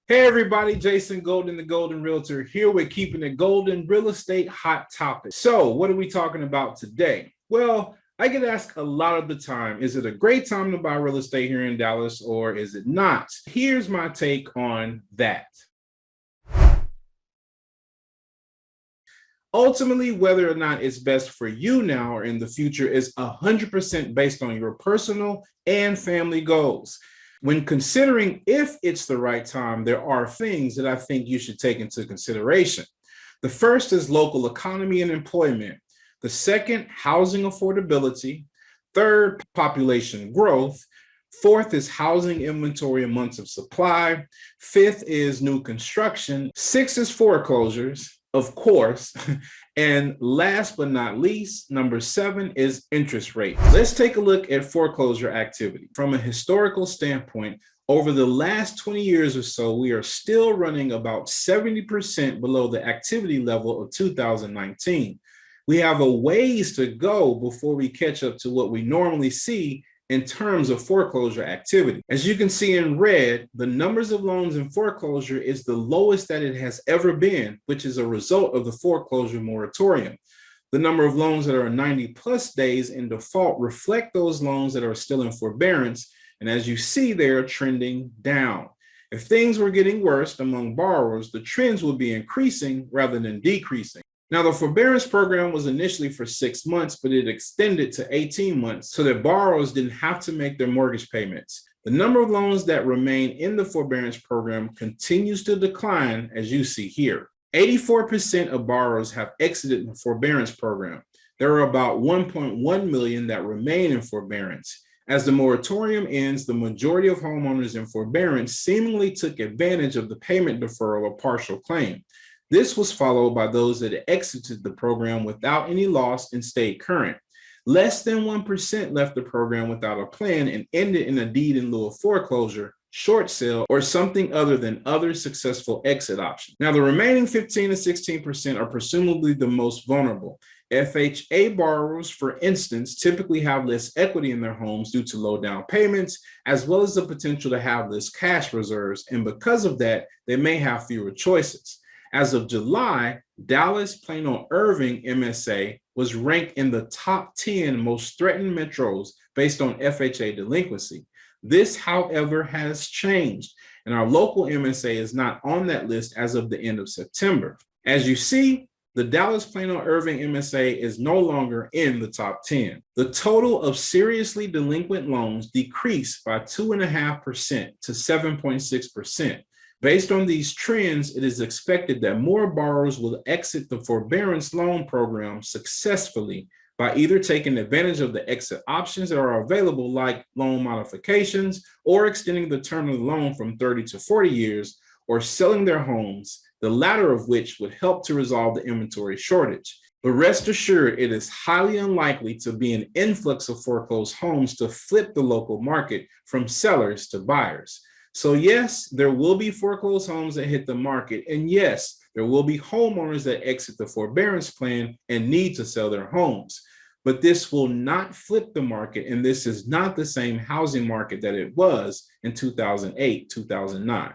Hey everybody, Jason Golden, the Golden Realtor, here with keeping it golden real estate hot topic. So what are we talking about today? Well, I get asked a lot of the time, is it a great time to buy real estate here in Dallas or is it not? Here's my take on that. Ultimately, whether or not it's best for you now or in the future is 100% based on your personal and family goals. When considering if it's the right time, there are things that I think you should take into consideration. The first is local economy and employment. The second, housing affordability. Third, population growth. Fourth is housing inventory and months of supply. Fifth is new construction. Sixth is foreclosures, of course. And last but not least, number 7 is interest rate. Let's take a look at foreclosure activity. From a historical standpoint, over the last 20 years or so, we are still running about 70% below the activity level of 2019. We have a ways to go before we catch up to what we normally see in terms of foreclosure activity. As you can see in red, the numbers of loans in foreclosure is the lowest that it has ever been, which is a result of the foreclosure moratorium. The number of loans that are 90 plus days in default reflect those loans that are still in forbearance. And as you see, they are trending down. If things were getting worse among borrowers, the trends would be increasing rather than decreasing. Now, the forbearance program was initially for 6 months, but it extended to 18 months so that borrowers didn't have to make their mortgage payments. The number of loans that remain in the forbearance program continues to decline, as you see here. 84% of borrowers have exited the forbearance program. There are about 1.1 million that remain in forbearance. As the moratorium ends, the majority of homeowners in forbearance seemingly took advantage of the payment deferral or partial claim. This was followed by those that exited the program without any loss and stayed current. Less than 1% left the program without a plan and ended in a deed in lieu of foreclosure, short sale, or something other than other successful exit options. Now, the remaining 15 to 16% are presumably the most vulnerable. FHA borrowers, for instance, typically have less equity in their homes due to low down payments, as well as the potential to have less cash reserves. And because of that, they may have fewer choices. As of July, Dallas, Plano, Irving MSA was ranked in the top 10 most threatened metros based on FHA delinquency. This, however, has changed, and our local MSA is not on that list as of the end of September. As you see, the Dallas, Plano, Irving MSA is no longer in the top 10. The total of seriously delinquent loans decreased by 2.5% to 7.6%. Based on these trends, it is expected that more borrowers will exit the forbearance loan program successfully by either taking advantage of the exit options that are available, like loan modifications, or extending the term of the loan from 30 to 40 years, or selling their homes, the latter of which would help to resolve the inventory shortage. But rest assured, it is highly unlikely to be an influx of foreclosed homes to flip the local market from sellers to buyers. So yes, there will be foreclosed homes that hit the market. And yes, there will be homeowners that exit the forbearance plan and need to sell their homes. But this will not flip the market. And this is not the same housing market that it was in 2008, 2009.